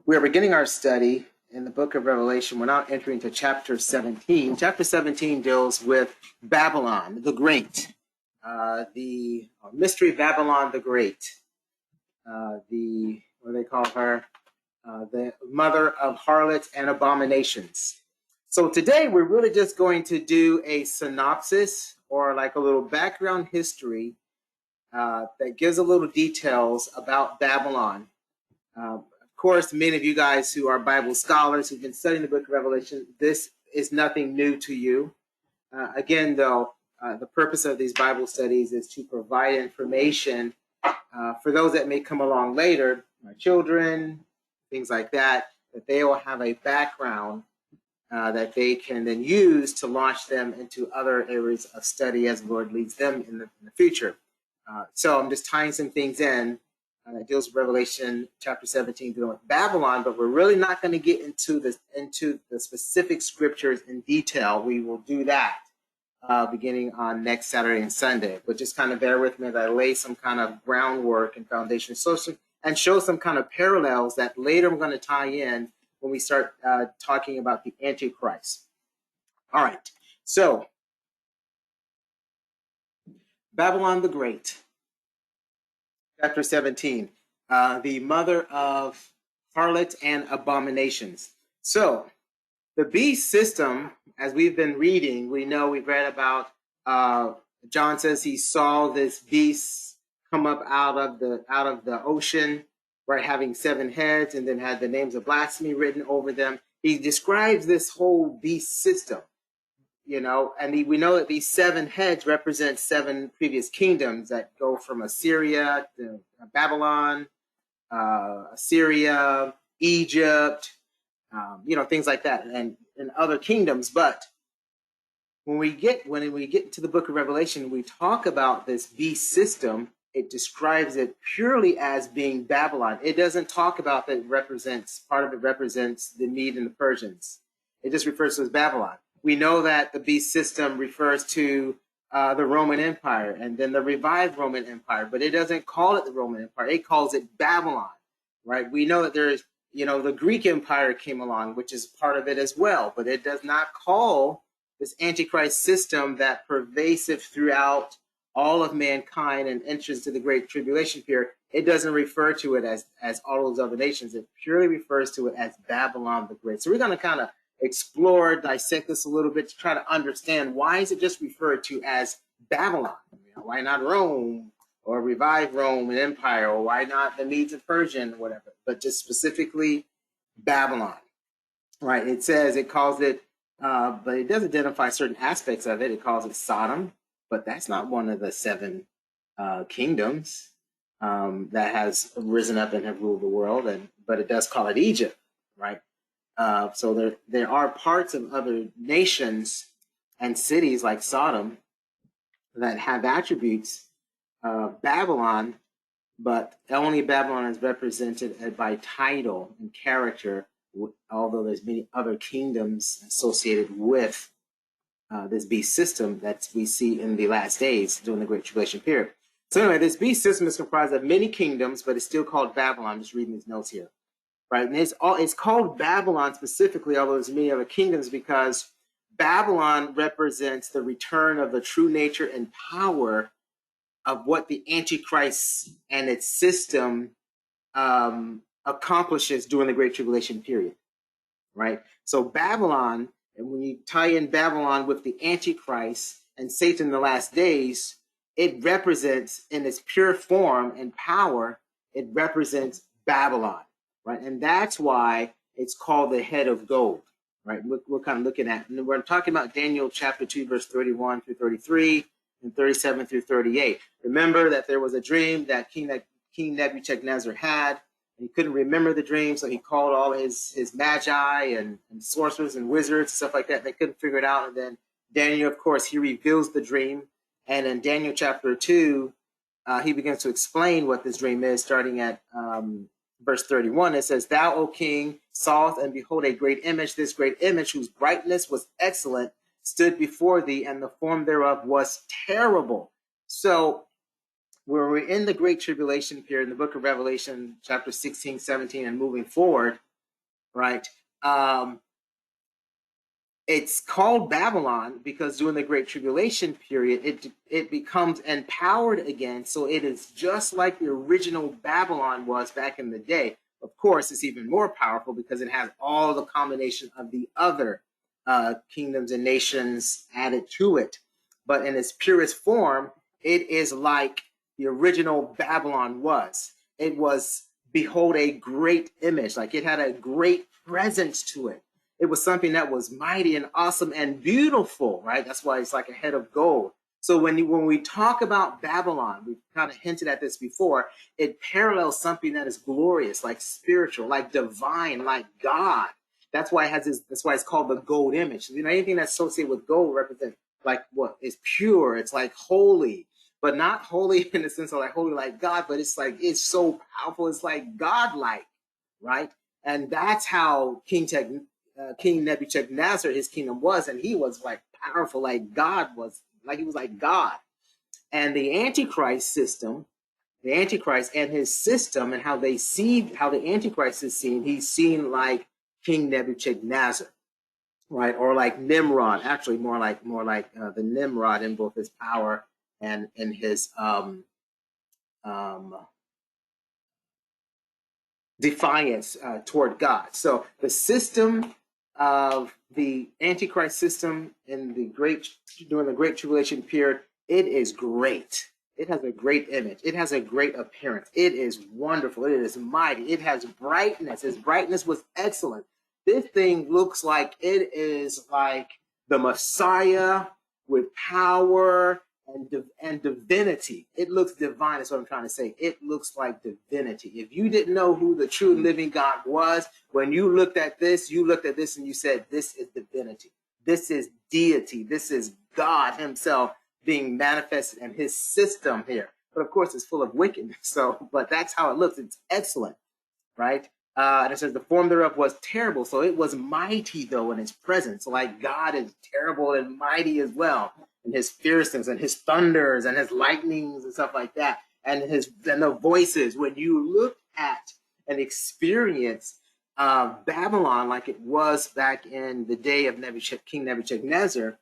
We are beginning our study in the book of Revelation. We're now entering into chapter 17. Chapter 17 deals with Babylon the Great, the mystery Babylon the Great, what do they call her? The mother of harlots and abominations. So today we're really just going to do a synopsis or like a little background history that gives a little details about Babylon. Of course, many of you guys who are Bible scholars who've been studying the book of Revelation, this is nothing new to you. Again, though, the purpose of these Bible studies is to provide information for those that may come along later, my children, things like that, that they will have a background that they can then use to launch them into other areas of study as the Lord leads them in the future. So I'm just tying some things in that deals with Revelation chapter 17 dealing with Babylon, but we're really not going to get into the specific scriptures in detail. We will do that beginning on next Saturday and Sunday. But just kind of bear with me as I lay some kind of groundwork and foundation and show some kind of parallels that later I'm going to tie in when we start talking about the Antichrist. All right, so Babylon the Great. Chapter 17, the mother of harlots and abominations. So, the beast system, as we've been reading, we've read about, John says he saw this beast come up out of the ocean, right, having 7 heads, and then had the names of blasphemy written over them. He describes this whole beast system. And we know that these 7 heads represent 7 previous kingdoms that go from Assyria to Babylon, Assyria, Egypt, things like that, and other kingdoms. But when we get into the book of Revelation, we talk about this beast system. It describes it purely as being Babylon. It doesn't talk about that part of it represents the Mede and the Persians. It just refers to as Babylon. We know that the beast system refers to the Roman Empire and then the revived Roman Empire, but it doesn't call it the Roman Empire. It calls it Babylon, right? We know that there's, the Greek Empire came along, which is part of it as well, but it does not call this Antichrist system that pervasive throughout all of mankind and enters to the Great Tribulation period. It doesn't refer to it as all those other nations. It purely refers to it as Babylon the Great. So we're going to kind of explore, dissect this a little bit to try to understand why is it just referred to as Babylon? Why not Rome or revived Rome and Empire, or why not the Medes and Persian, whatever, but just specifically Babylon, right? It calls it, but it does identify certain aspects of it. It calls it Sodom, but that's not one of the 7 kingdoms that has risen up and have ruled the world, but it does call it Egypt, right? So there are parts of other nations and cities like Sodom that have attributes of Babylon, but only Babylon is represented by title and character, although there's many other kingdoms associated with this beast system that we see in the last days during the Great Tribulation period. So anyway, this beast system is comprised of many kingdoms, but it's still called Babylon. I'm just reading these notes here. Right, and it's called Babylon specifically, although there's many other kingdoms, because Babylon represents the return of the true nature and power of what the Antichrist and its system accomplishes during the Great Tribulation period. Right, so Babylon, and when you tie in Babylon with the Antichrist and Satan in the last days, it represents in its pure form and power, it represents Babylon. Right, and that's why it's called the head of gold. Right, we're kind of looking at, and we're talking about Daniel chapter 2, verse 31 through 33 and 37 through 38. Remember that there was a dream that King Nebuchadnezzar had, and he couldn't remember the dream, so he called all his magi and sorcerers and wizards and stuff like that. And they couldn't figure it out, and then Daniel, of course, he reveals the dream, and in Daniel chapter 2, he begins to explain what this dream is, starting at verse 31, it says, "Thou, O king, sawest, and behold, a great image. This great image, whose brightness was excellent, stood before thee, and the form thereof was terrible." So where we're in the Great Tribulation period, in the book of Revelation, chapter 16, 17, and moving forward, right? It's called Babylon because during the Great Tribulation period, it becomes empowered again. So it is just like the original Babylon was back in the day. Of course, it's even more powerful because it has all the combination of the other kingdoms and nations added to it. But in its purest form, it is like the original Babylon was. It was, behold, a great image. Like it had a great presence to it. It was something that was mighty and awesome and beautiful, right? That's why it's like a head of gold. So when we talk about Babylon, we've kind of hinted at this before, it parallels something that is glorious, like spiritual, like divine, like God. That's why it has this, that's why it's called the gold image. You know, anything that's associated with gold represents like what is pure, it's like holy, but not holy in the sense of like holy like God, but it's like it's so powerful, it's like God-like, right? And that's how King Nebuchadnezzar, his kingdom was, and he was like powerful like God was, like he was like God. And the Antichrist system, the Antichrist and his system and how they see, how the Antichrist is seen, he's seen like King Nebuchadnezzar, right? Or like Nimrod, actually more like the Nimrod in both his power and in his defiance toward God. So the system of the Antichrist system in the during the Great Tribulation period, it is great. It has a great image. It has a great appearance. It is wonderful. It is mighty. It has brightness. Its brightness was excellent. This thing looks like it is like the Messiah with power and divinity. It looks divine. That's what I'm trying to say. It looks like divinity. If you didn't know who the true living God was, when you looked at this and you said, this is divinity. This is deity. This is God himself being manifested in his system here. But of course, it's full of wickedness. So, but that's how it looks. It's excellent, right? And it says the form thereof was terrible. So it was mighty, though, in its presence. Like God is terrible and mighty as well, and his fierceness and his thunders and his lightnings and stuff like that. And the voices. When you look at and experience Babylon like it was back in the day of King Nebuchadnezzar,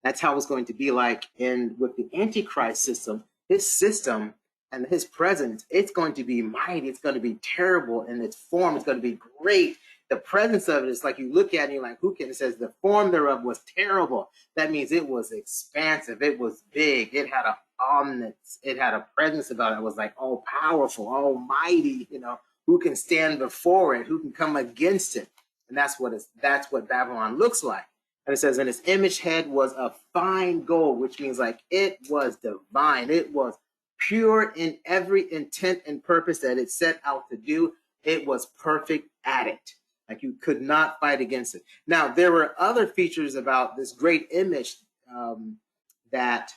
that's how it's going to be like with the Antichrist system. His system and his presence, it's going to be mighty. It's going to be terrible in its form. It's going to be great. The presence of it is like you look at it and you're like, who can? It says the form thereof was terrible. That means it was expansive. It was big. It had a omniscience. It had a presence about it. It was like all powerful, almighty. You know, who can stand before it? Who can come against it? And that's what Babylon looks like. And it says, and its image head was of fine gold, which means like it was divine. It was pure in every intent and purpose that it set out to do. It was perfect at it. Like you could not fight against it. Now, there were other features about this great image that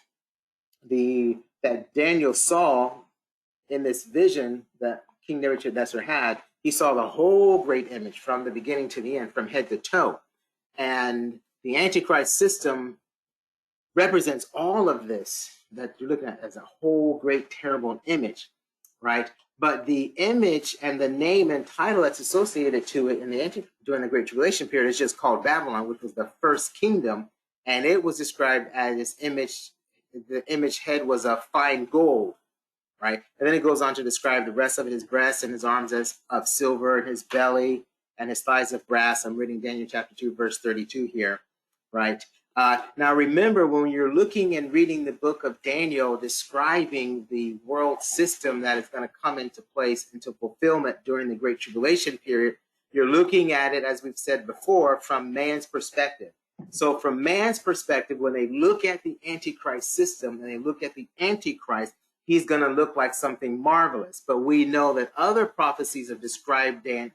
Daniel saw in this vision that King Nebuchadnezzar had. He saw the whole great image from the beginning to the end, from head to toe. And the Antichrist system represents all of this that you're looking at as a whole great terrible image, right? But the image and the name and title that's associated to it during the Great Tribulation period is just called Babylon, which was the first kingdom, and it was described as this image. The image head was of fine gold, right? And then it goes on to describe the rest of his breast and his arms as of silver, and his belly and his thighs of brass. I'm reading Daniel chapter 2, verse 32 here, right? Now remember, when you're looking and reading the book of Daniel describing the world system that is going to come into place, into fulfillment during the Great Tribulation period, you're looking at it, as we've said before, from man's perspective. So from man's perspective, when they look at the Antichrist system and they look at the Antichrist, he's going to look like something marvelous. But we know that other prophecies have described the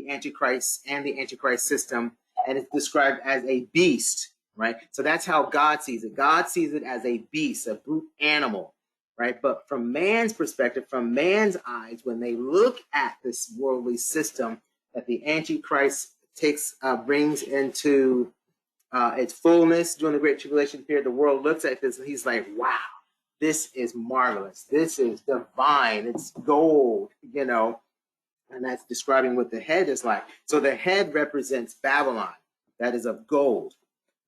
Antichrist and the Antichrist system, and it's described as a beast, right? So that's how God sees it. God sees it as a beast, a brute animal, right? But from man's perspective, from man's eyes, when they look at this worldly system that the Antichrist brings into its fullness during the Great Tribulation period, the world looks at this and he's like, wow, this is marvelous. This is divine. It's gold, you know. And that's describing what the head is like. So the head represents Babylon, that is of gold,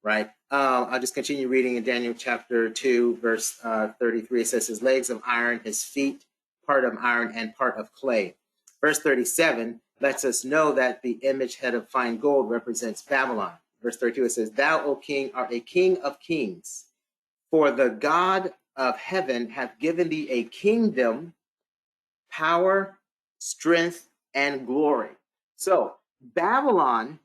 right? I'll just continue reading in Daniel chapter 2, verse 33. It says, his legs of iron, his feet part of iron and part of clay. Verse 37 lets us know that the image head of fine gold represents Babylon. Verse 32, it says, thou, O king, art a king of kings, for the God of heaven hath given thee a kingdom, power, strength, and glory. So Babylon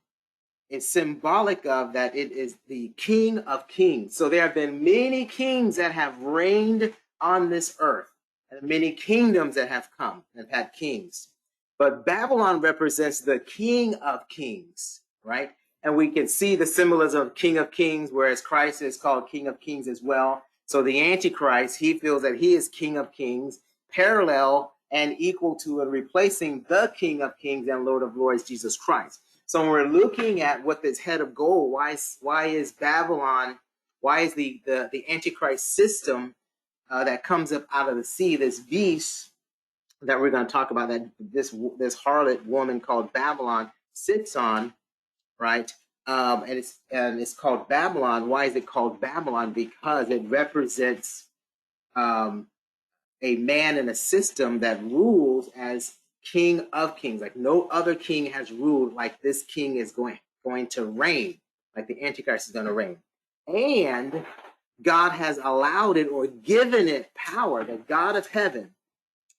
is symbolic of that it is the king of kings. So there have been many kings that have reigned on this earth, and many kingdoms that have come and have had kings. But Babylon represents the king of kings, right? And we can see the symbolism of king of kings, whereas Christ is called king of kings as well. So the Antichrist, he feels that he is king of kings, parallel and equal to and replacing the King of Kings and Lord of Lords, Jesus Christ. So when we're looking at what this head of gold, why is Babylon, why is the Antichrist system that comes up out of the sea, this beast that we're going to talk about, that this harlot woman called Babylon sits on, right? And it's called Babylon. Why is it called Babylon? Because it represents a man in a system that rules as king of kings. Like no other king has ruled like this king is going to reign, like the Antichrist is going to reign. And God has allowed it or given it power, the God of heaven,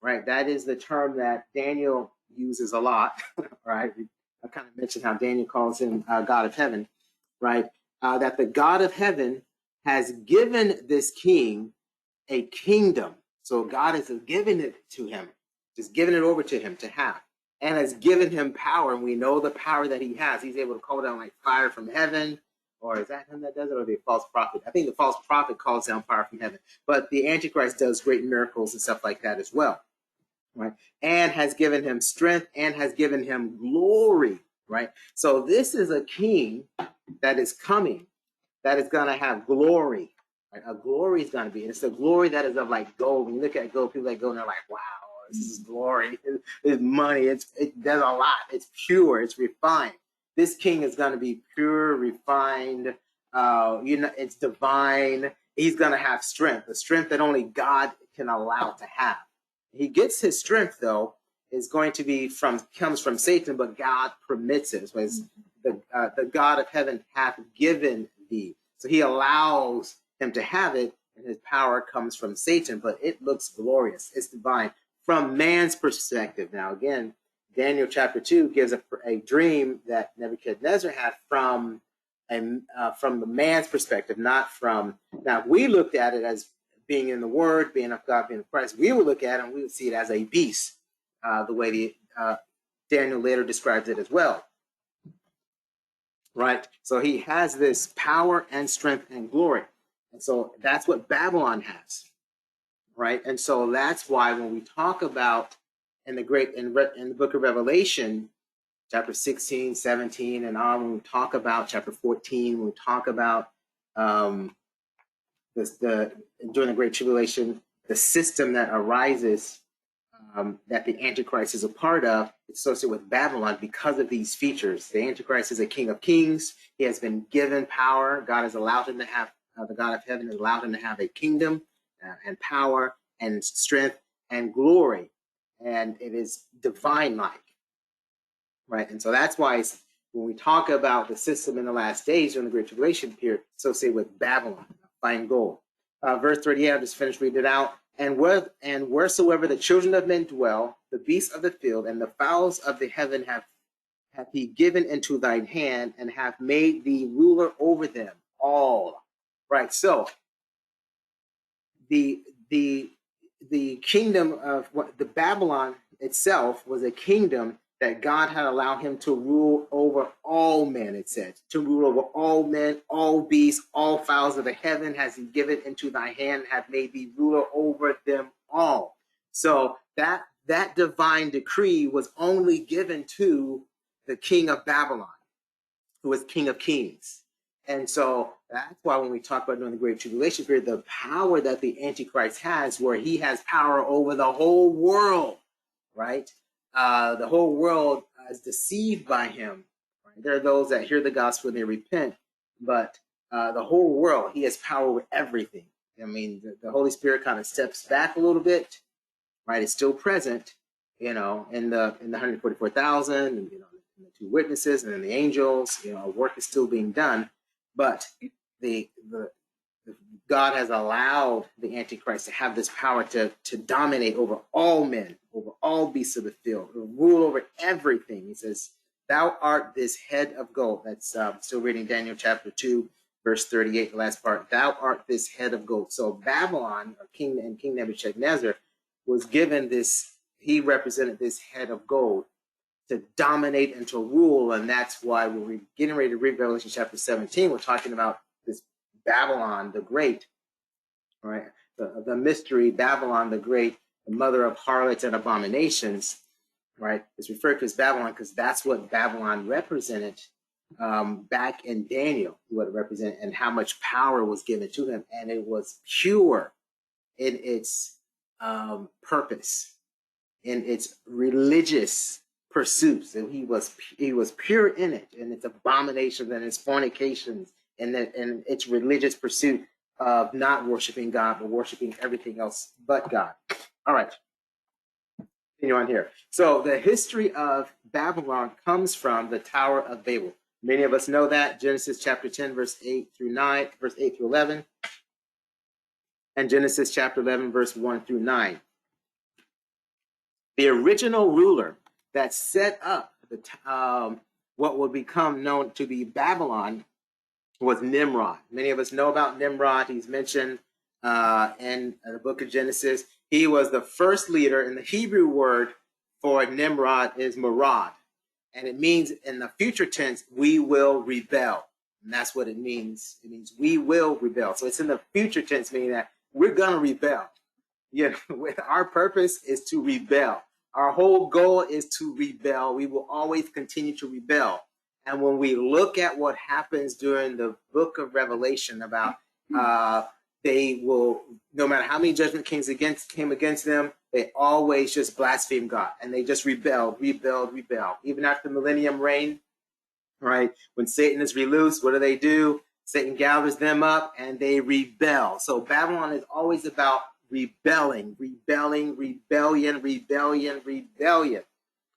right? That is the term that Daniel uses a lot, right? I kind of mentioned how Daniel calls him God of heaven, right? That the God of heaven has given this king a kingdom. So God has given it to him, just given it over to him to have, and has given him power. And we know the power that he has. He's able to call down like fire from heaven. Or is that him that does it, or the false prophet? I think the false prophet calls down fire from heaven. But the Antichrist does great miracles and stuff like that as well, right? And has given him strength and has given him glory, right? So this is a king that is coming, that is going to have glory. Right? A glory is going to be, and it's a glory that is of like gold. When you look at gold, people that go and they're like, wow, this is glory. It's money. There's a lot. It's pure. It's refined. This king is going to be pure, refined. It's divine. He's going to have strength, the strength that only God can allow to have. He gets his strength, though, is going to be comes from Satan, but God permits it. So the God of heaven hath given thee. So he allows him to have it, and his power comes from Satan, but it looks glorious. It's divine from man's perspective. Now, again, Daniel chapter 2 gives a dream that Nebuchadnezzar had from the man's perspective, not from. Now, we looked at it as being in the Word, being of God, being of Christ. We would look at it and we would see it as a beast, the way Daniel later describes it as well. Right? So he has this power and strength and glory. And so that's what Babylon has. Right? And so that's why when we talk about in the book of Revelation, chapter 16, 17, and on, when we talk about chapter 14, when we talk about during the Great Tribulation, the system that arises that the Antichrist is a part of, it's associated with Babylon because of these features. The Antichrist is a king of kings. He has been given power. God has allowed him to have, the God of heaven has allowed him to have a kingdom and power and strength and glory. And it is divine-like, right? And so that's why when we talk about the system in the last days during the Great Tribulation period, associated with Babylon, fine gold. Verse 38, I'll just finish reading it out. And wheresoever the children of men dwell, the beasts of the field and the fowls of the heaven hath he given into thine hand, and hath made thee ruler over them all. Right. So the kingdom of the Babylon itself was a kingdom that God had allowed him to rule over all men, it said. To rule over all men, all beasts, all fowls of the heaven has he given into thy hand, hath made thee ruler over them all. So that divine decree was only given to the king of Babylon, who was king of kings. And so that's why when we talk about during the Great Tribulation period, the power that the Antichrist has, where he has power over the whole world, right? the whole world is deceived by him. Right? There are those that hear the gospel and they repent, but the whole world, he has power over everything. I mean, the Holy Spirit kind of steps back a little bit, right? It's still present, in the 144,000, and and the two witnesses, and then the angels. Work is still being done, but the God has allowed the Antichrist to have this power to dominate over all men, over all beasts of the field, to rule over everything. He says, "Thou art this head of gold." That's still reading Daniel chapter 2, verse 38, the last part. "Thou art this head of gold." So Babylon, or King Nebuchadnezzar, was given this. He represented this head of gold to dominate and to rule, and that's why when we're getting ready to read Revelation chapter 17, we're talking about this Babylon the Great, right? The mystery Babylon the Great, the mother of harlots and abominations, right? It's referred to as Babylon because that's what Babylon represented back in Daniel, what it represented and how much power was given to him. And it was pure in its purpose, in its religious pursuits. And he was pure in it, and its abominations and its fornications, and its religious pursuit of not worshiping God, but worshiping everything else but God. All right, continue on here. So the history of Babylon comes from the Tower of Babel. Many of us know that. Genesis chapter 10, verse 8 through 9, verse 8 through 11, and Genesis chapter 11, verse 1 through 9. The original ruler that set up what would become known to be Babylon was Nimrod. Many of us know about Nimrod. He's mentioned in the book of Genesis. He was the first leader, and the Hebrew word for Nimrod is marad. And it means, in the future tense, we will rebel. And that's what it means. It means we will rebel. So it's in the future tense, meaning that we're going to rebel. Our purpose is to rebel. Our whole goal is to rebel. We will always continue to rebel. And when we look at what happens during the book of Revelation about they will, no matter how many judgment came against them, they always just blaspheme God. And they just rebelled. Even after the millennium reign, right? When Satan is released, what do? Satan gathers them up and they rebel. So Babylon is always about rebellion,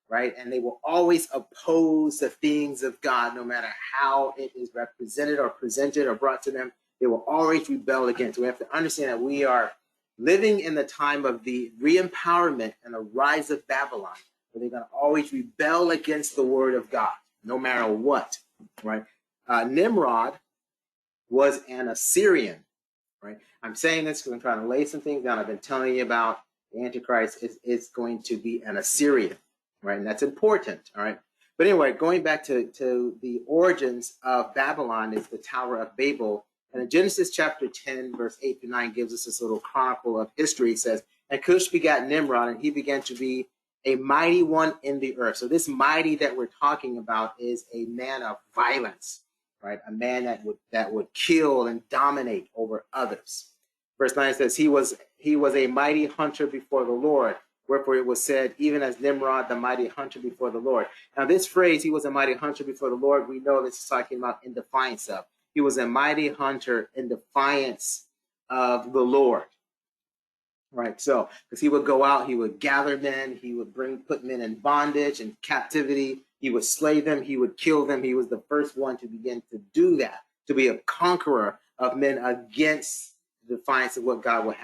right? And they will always oppose the things of God, no matter how it is represented or presented or brought to them. They will always rebel against. We have to understand that we are living in the time of the re-empowerment and the rise of Babylon, where they're going to always rebel against the word of God, no matter what, right? Nimrod was an Assyrian, right? I'm saying this because I'm trying to lay some things down. I've been telling you about the Antichrist is going to be an Assyrian, right? And that's important, all right? But anyway, going back to the origins of Babylon is the Tower of Babel. And in Genesis chapter 10, verse 8 through 9 gives us this little chronicle of history. It says, "And Cush begat Nimrod, and he began to be a mighty one in the earth." So this mighty that we're talking about is a man of violence, right? A man that would kill and dominate over others. Verse 9 says, he was a mighty hunter before the Lord. Wherefore it was said, even as Nimrod, the mighty hunter before the Lord. Now this phrase, he was a mighty hunter before the Lord, we know this is talking about in defiance of. He was a mighty hunter in defiance of the Lord. Right, so because he would go out, he would gather men, he would put men in bondage and captivity, he would slay them, he would kill them. He was the first one to begin to do that, to be a conqueror of men against the defiance of what God would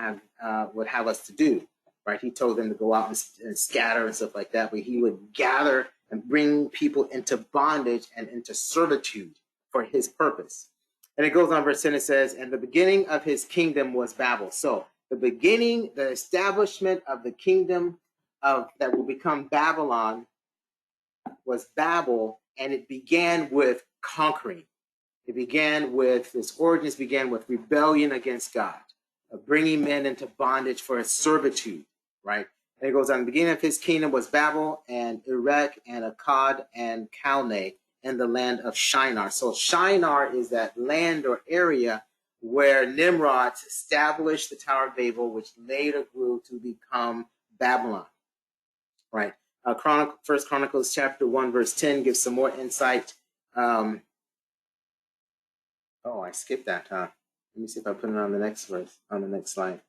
have us to do. Right, he told them to go out and scatter and stuff like that, but he would gather and bring people into bondage and into servitude for his purpose. And it goes on, verse 10, it says, "And the beginning of his kingdom was Babel." So the establishment of the kingdom that will become Babylon was Babel, and it began with conquering. Its origins began with rebellion against God, of bringing men into bondage for his servitude, right? And it goes on, the beginning of his kingdom was Babel and Erech and Akkad and Calneh in the land of Shinar. So Shinar is that land or area where Nimrod established the Tower of Babel, which later grew to become Babylon, right? First Chronicles chapter 1, verse 10 gives some more insight. Oh, I skipped that, huh? Let me see if I put it on the next verse, on the next slide.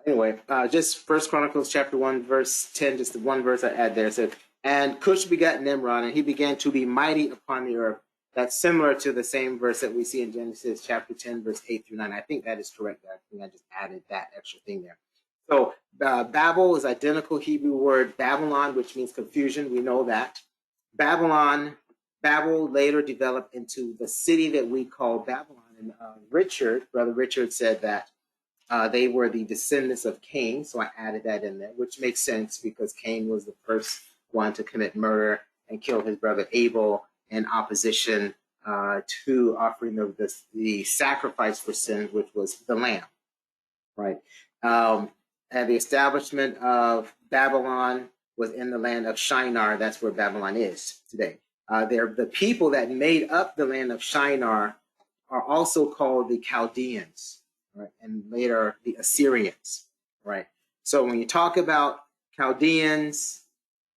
Anyway, just First Chronicles chapter 1, verse 10, just the one verse I add there. It said, and Cush begat Nimrod, and he began to be mighty upon the earth. That's similar to the same verse that we see in Genesis chapter 10, verse 8 through 9. I think that is correct. I think I just added that extra thing there. So Babel is identical Hebrew word Babylon, which means confusion. We know that. Babel later developed into the city that we call Babylon. And Brother Richard said that they were the descendants of Cain, so I added that in there, which makes sense because Cain was the first one to commit murder and kill his brother Abel in opposition to offering the sacrifice for sin, which was the lamb, right? And the establishment of Babylon was in the land of Shinar. That's where Babylon is today. The people that made up the land of Shinar are also called the Chaldeans. Right, and later the Assyrians, right? So when you talk about Chaldeans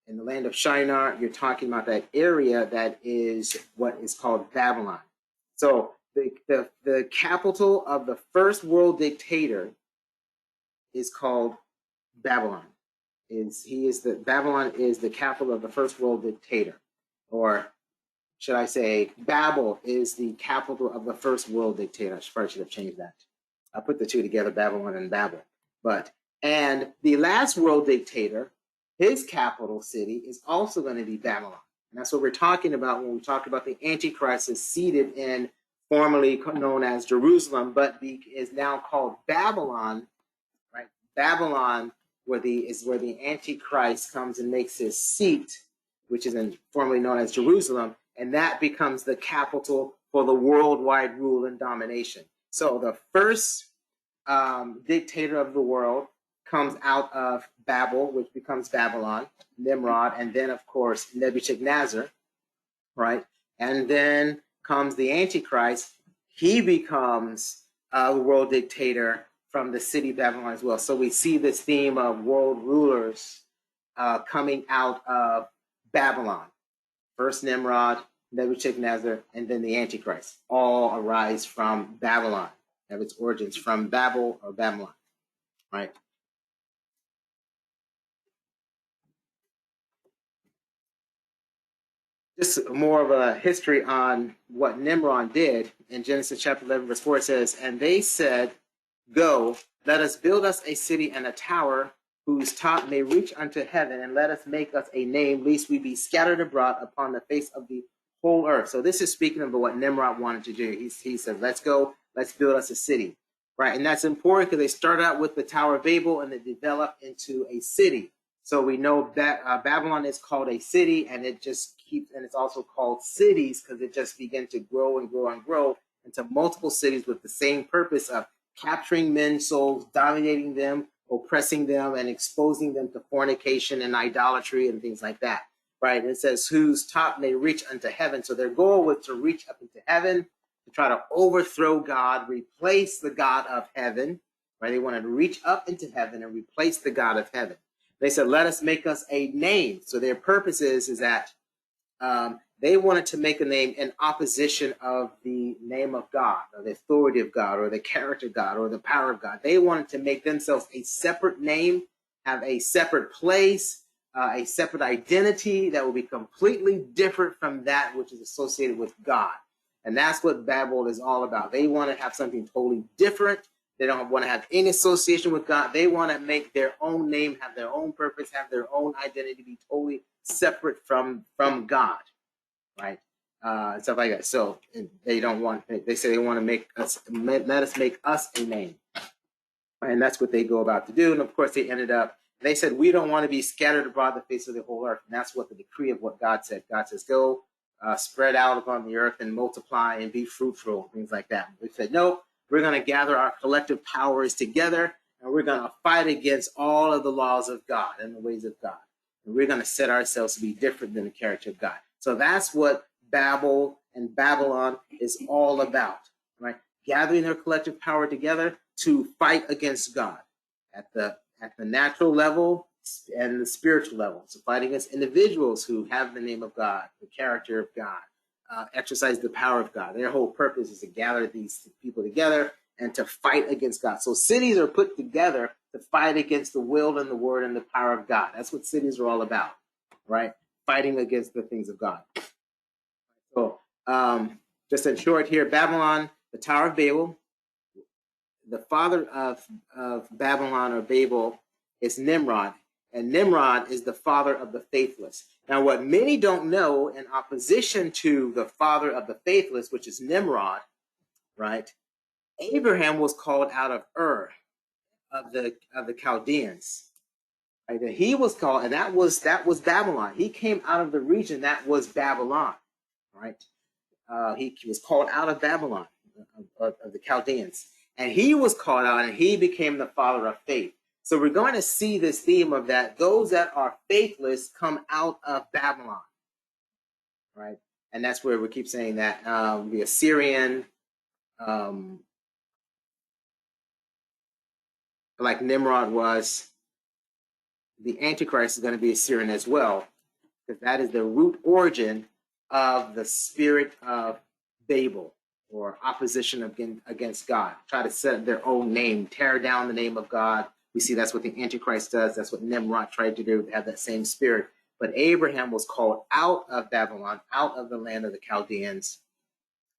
in the land of Shinar, you're talking about that area that is what is called Babylon. So the capital of the first world dictator is called Babylon. Babylon is the capital of the first world dictator, or should I say, Babel is the capital of the first world dictator. I probably should have changed that. I put the two together, Babylon and Babel. And the last world dictator, his capital city is also going to be Babylon. And that's what we're talking about when we talk about the Antichrist is seated in formerly known as Jerusalem, but is now called Babylon, right? Babylon is where the Antichrist comes and makes his seat, which is formerly known as Jerusalem, and that becomes the capital for the worldwide rule and domination. So the first dictator of the world comes out of Babel, which becomes Babylon, Nimrod, and then, of course, Nebuchadnezzar, right? And then comes the Antichrist. He becomes the world dictator from the city Babylon as well. So we see this theme of world rulers coming out of Babylon. First Nimrod, Nebuchadnezzar, and then the Antichrist all arise from Babylon, have its origins from Babel or Babylon, right? Just more of a history on what Nimrod did. In Genesis chapter 11, verse 4, it says, and they said, go, let us build us a city and a tower whose top may reach unto heaven, and let us make us a name, lest we be scattered abroad upon the face of the whole earth. So this is speaking of what Nimrod wanted to do. He said, let's go, let's build us a city, right? And that's important because they start out with the Tower of Babel and they develop into a city. So we know that Babylon is called a city, and it just keeps, and it's also called cities because it just began to grow and grow and grow into multiple cities with the same purpose of capturing men's souls, dominating them, oppressing them, and exposing them to fornication and idolatry and things like that. Right? It says, whose top may reach unto heaven. So their goal was to reach up into heaven, to try to overthrow God, replace the God of heaven. Right? They wanted to reach up into heaven and replace the God of heaven. They said, let us make us a name. So their purpose is that they wanted to make a name in opposition of the name of God, or the authority of God, or the character of God, or the power of God. They wanted to make themselves a separate name, have a separate place, a separate identity that will be completely different from that which is associated with God. And that's what Babel is all about. They want to have something totally different. They don't want to have any association with God. They want to make their own name, have their own purpose, have their own identity, be totally separate from God, right? And stuff like that. So they don't want, they say they want to let us make us a name. And that's what they go about to do. And of course, they said, we don't want to be scattered abroad the face of the whole earth. And that's what the decree of what God said. God says, go spread out upon the earth and multiply and be fruitful, things like that. We said, no, we're going to gather our collective powers together, and we're going to fight against all of the laws of God and the ways of God. And we're going to set ourselves to be different than the character of God. So that's what Babel and Babylon is all about, right? Gathering their collective power together to fight against God at the natural level and the spiritual level. So fight against individuals who have the name of God, the character of God, exercise the power of God. Their whole purpose is to gather these people together and to fight against God. So cities are put together to fight against the will and the word and the power of God. That's what cities are all about, right? Fighting against the things of God. So just in short here, Babylon, the Tower of Babel, the father of Babylon or Babel is Nimrod. And Nimrod is the father of the faithless. Now, what many don't know, in opposition to the father of the faithless, which is Nimrod, right? Abraham was called out of Ur of the Chaldeans. Right? And he was called, and that was Babylon. He came out of the region that was Babylon, right? He was called out of Babylon, of the Chaldeans. And he was called out, and he became the father of faith. So we're going to see this theme of that those that are faithless come out of Babylon, right? And that's where we keep saying that the Assyrian, like Nimrod was, the Antichrist is going to be Assyrian as well, because that is the root origin of the spirit of Babel, or opposition against God. Try to set up their own name, tear down the name of God. We see that's what the Antichrist does. That's what Nimrod tried to do, to have that same spirit. But Abraham was called out of Babylon, out of the land of the Chaldeans,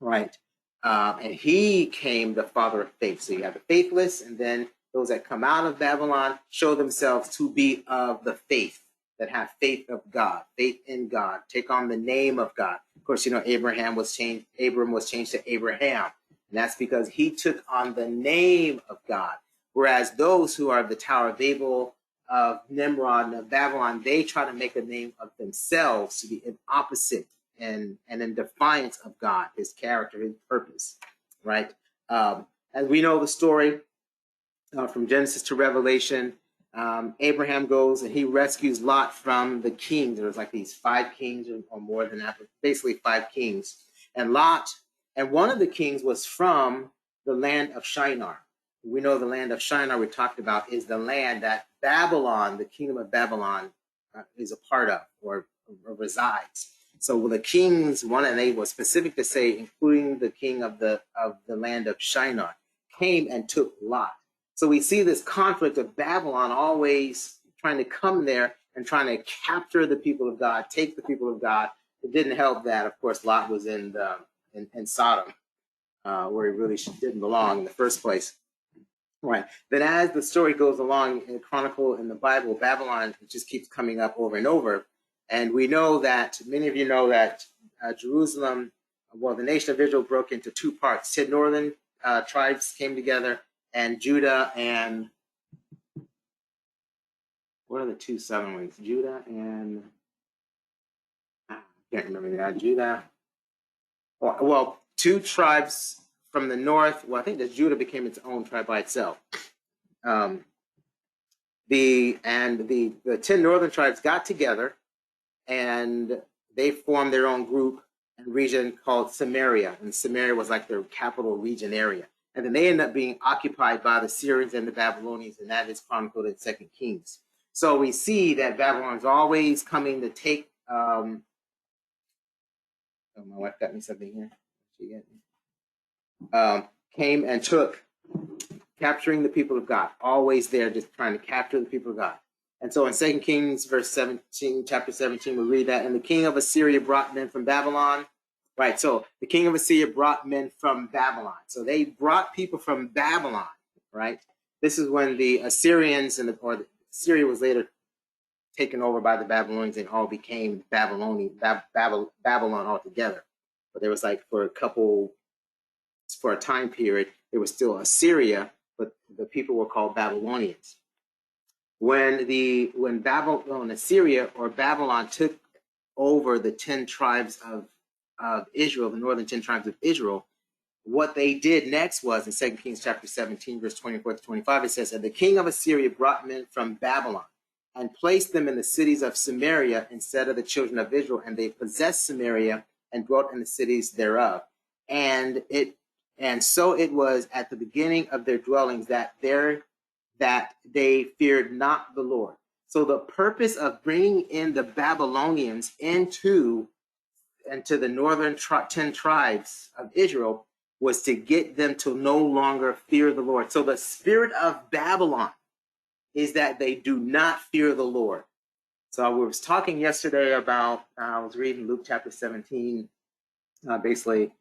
right? And he came the father of faith. So you have the faithless, and then those that come out of Babylon show themselves to be of the faith, that have faith of God, faith in God, take on the name of God. Of course, you know, Abram was changed to Abraham. And that's because he took on the name of God. Whereas those who are of the Tower of Babel, of Nimrod, and of Babylon, they try to make a name of themselves to be an opposite and in defiance of God, his character, his purpose, right? As we know the story from Genesis to Revelation, Abraham goes and he rescues Lot from the kings. There was like these 5 kings or more than that, but basically 5 kings. And Lot, and one of the kings was from the land of Shinar. We know the land of Shinar we talked about is the land that Babylon, the kingdom of Babylon, is a part of or resides. So the kings, one and they was specific to say, including the king of the land of Shinar, came and took Lot. So we see this conflict of Babylon always trying to come there and trying to capture the people of God, take the people of God. It didn't help that, of course, Lot was in Sodom, where he really didn't belong in the first place. Right. Then as the story goes along in the Chronicle in the Bible, Babylon just keeps coming up over and over. And we know that, many of you know that Jerusalem, well, the nation of Israel broke into 2 parts. 10 northern tribes came together, and Judah and, what are the 2 southern ones? Judah and, I can't remember that. Judah. Well, 2 tribes from the north. Well, I think that Judah became its own tribe by itself. The 10 northern tribes got together, and they formed their own group and region called Samaria. And Samaria was like their capital region area. And then they ended up being occupied by the Syrians and the Babylonians, and that is chronicled in 2 Kings. So we see that Babylon is always coming to take. Oh, my wife got me something here. She got me. Came and took, capturing the people of God. Always there, just trying to capture the people of God. And so in 2 Kings, chapter 17, we read that, and the king of Assyria brought men from Babylon. Right, so the king of Assyria brought men from Babylon. So they brought people from Babylon, right? This is when the Assyrians, Syria was later taken over by the Babylonians, and all became Babylon altogether. But there was like for a time period, it was still Assyria, but the people were called Babylonians. When Assyria or Babylon took over the 10 tribes of Israel, the northern 10 tribes of Israel, what they did next was in 2 Kings chapter 17, verse 24 to 25, it says, and the king of Assyria brought men from Babylon and placed them in the cities of Samaria instead of the children of Israel, and they possessed Samaria and dwelt in the cities thereof. And it And so it was at the beginning of their dwellings that they feared not the Lord. So the purpose of bringing in the Babylonians into the northern 10 tribes of Israel was to get them to no longer fear the Lord. So the spirit of Babylon is that they do not fear the Lord. So we was talking yesterday about, I was reading Luke chapter 17, basically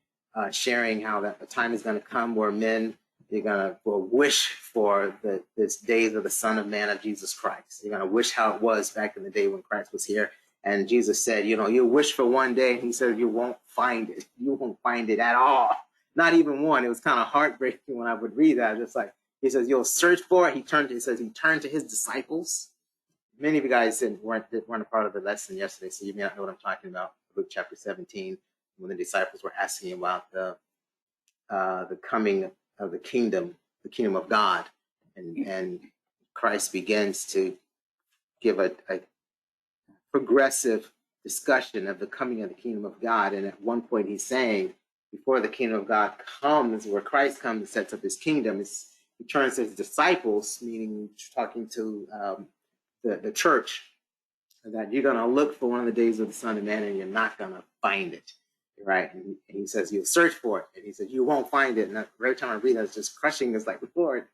sharing how that the time is going to come where men, they're going to wish for this days of the Son of Man of Jesus Christ. They're going to wish how it was back in the day when Christ was here. And Jesus said, you wish for one day. And he said, you won't find it. You won't find it at all. Not even one. It was kind of heartbreaking when I would read that. Just like, he says, you'll search for it. He turned to his disciples. Many of you guys weren't a part of the lesson yesterday, so you may not know what I'm talking about. Luke chapter 17, when the disciples were asking about the coming of the kingdom of God, and Christ begins to give a progressive discussion of the coming of the kingdom of God. And at one point he's saying, before the kingdom of God comes, where Christ comes and sets up his kingdom, he turns to his disciples, meaning talking to the church, that you're going to look for one of the days of the Son of Man and you're not going to find it, right? And he says, you'll search for it. And he says, you won't find it. And every time I read that, it's just crushing. It's like, Lord,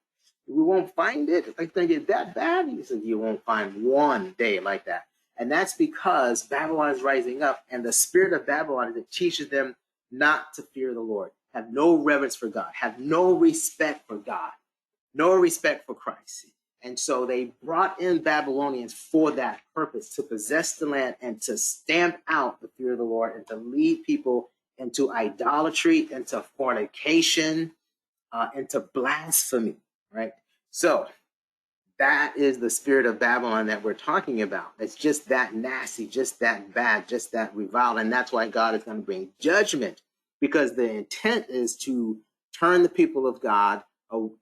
we won't find it. It's like, think it's that bad? He says, you won't find one day like that. And that's because Babylon is rising up, and the spirit of Babylon is it teaches them not to fear the Lord, have no reverence for God, have no respect for God, no respect for Christ. And so they brought in Babylonians for that purpose, to possess the land and to stamp out the fear of the Lord and to lead people into idolatry, into fornication, into blasphemy, right? So that is the spirit of Babylon that we're talking about. It's just that nasty, just that bad, just that reviled. And that's why God is going to bring judgment, because the intent is to turn the people of God,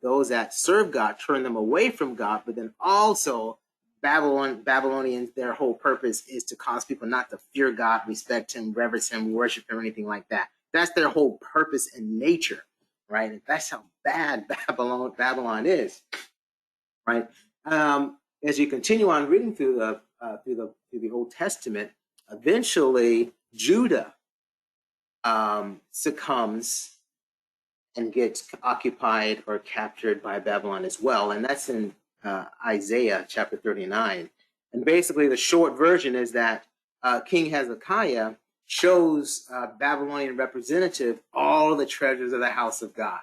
those that serve God, turn them away from God. But then also Babylonians, their whole purpose is to cause people not to fear God, respect him, reverence him, worship him, or anything like that. That's their whole purpose and nature, right? And that's how bad Babylon is, right? As you continue on reading through the Old Testament, eventually Judah succumbs and gets occupied or captured by Babylon as well. And that's in Isaiah chapter 39. And basically the short version is that King Hezekiah shows Babylonian representative all the treasures of the house of God.